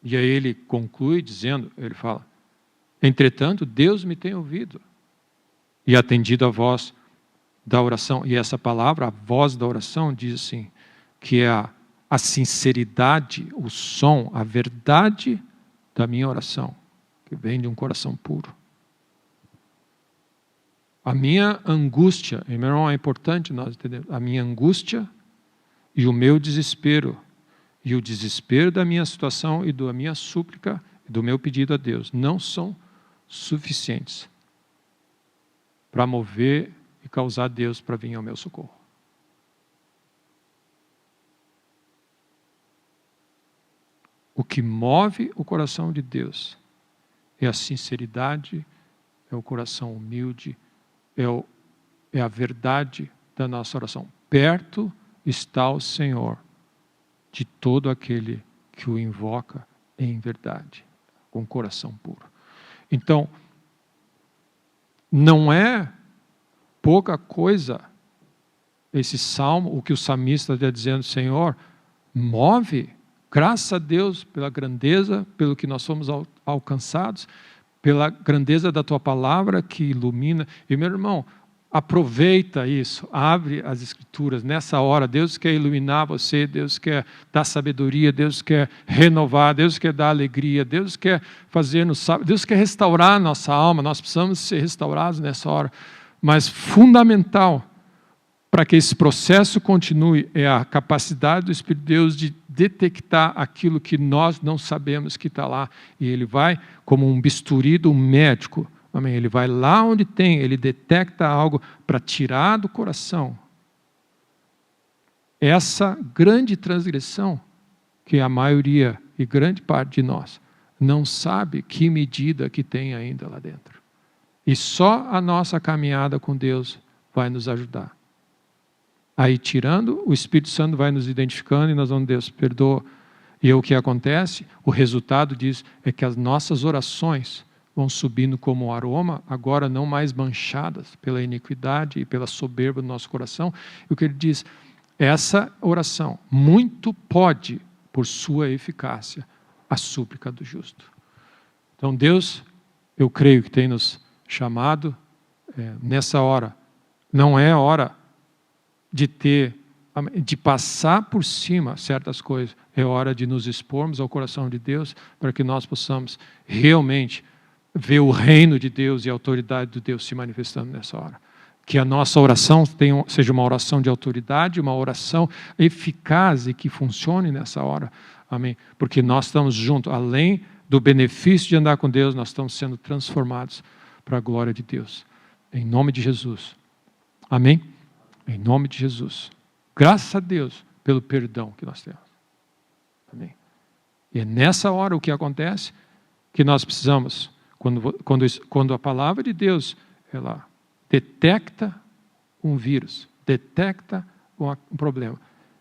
E aí ele conclui dizendo, ele fala, entretanto, Deus me tem ouvido e atendido a voz da oração. E essa palavra, a voz da oração, diz assim, que é a sinceridade, o som, a verdade da minha oração, que vem de um coração puro. A minha angústia, meu irmão, é importante nós entendermos, a minha angústia e o meu desespero, e o desespero da minha situação e da minha súplica, do meu pedido a Deus, não são suficientes para mover e causar Deus para vir ao meu socorro. O que move o coração de Deus é a sinceridade, é o coração humilde, é a verdade da nossa oração. Perto está o Senhor de todo aquele que o invoca em verdade, com coração puro. Então, não é pouca coisa esse salmo, o que o salmista está dizendo, Senhor, move, graças a Deus pela grandeza, pelo que nós fomos alcançados, pela grandeza da tua palavra que ilumina. E meu irmão, aproveita isso, abre as Escrituras. Nessa hora, Deus quer iluminar você, Deus quer dar sabedoria, Deus quer renovar, Deus quer dar alegria, Deus quer Deus quer restaurar a nossa alma. Nós precisamos ser restaurados nessa hora. Mas fundamental para que esse processo continue é a capacidade do Espírito de Deus de detectar aquilo que nós não sabemos que está lá. E Ele vai, como um bisturi do médico, amém? Ele vai lá onde tem, Ele detecta algo para tirar do coração essa grande transgressão que a maioria e grande parte de nós não sabe que medida que tem ainda lá dentro. E só a nossa caminhada com Deus vai nos ajudar. Aí tirando, o Espírito Santo vai nos identificando e nós vamos, Deus, perdoa. E o que acontece? O resultado disso é que as nossas orações vão subindo como aroma, agora não mais manchadas pela iniquidade e pela soberba do nosso coração. E o que ele diz? Essa oração muito pode, por sua eficácia, a súplica do justo. Então Deus, eu creio que tem nos chamado nessa hora. Não é hora de passar por cima certas coisas. É hora de nos expormos ao coração de Deus para que nós possamos realmente ver o reino de Deus e a autoridade de Deus se manifestando nessa hora. Que a nossa oração seja uma oração de autoridade, uma oração eficaz e que funcione nessa hora. Amém? Porque nós estamos juntos, além do benefício de andar com Deus, nós estamos sendo transformados para a glória de Deus. Em nome de Jesus. Amém? Em nome de Jesus. Graças a Deus pelo perdão que nós temos. Amém? E é nessa hora o que acontece que nós precisamos, quando a palavra de Deus ela detecta um vírus, detecta um problema,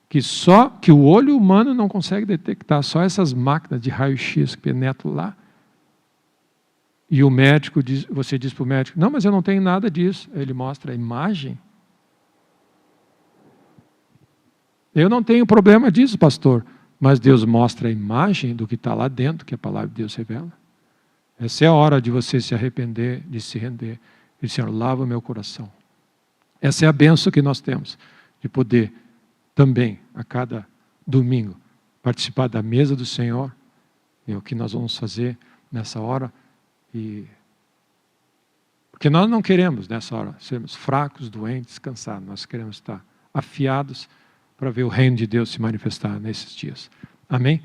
que o olho humano não consegue detectar, só essas máquinas de raio-x que penetram lá. E o médico você diz para o médico, não, mas eu não tenho nada disso. Ele mostra a imagem. Eu não tenho problema disso, pastor. Mas Deus mostra a imagem do que está lá dentro, que a palavra de Deus revela. Essa é a hora de você se arrepender, de se render. E Senhor, lava o meu coração. Essa é a bênção que nós temos, de poder também, a cada domingo, participar da mesa do Senhor. É o que nós vamos fazer nessa hora. Porque nós não queremos, nessa hora, sermos fracos, doentes, cansados. Nós queremos estar afiados para ver o reino de Deus se manifestar nesses dias. Amém?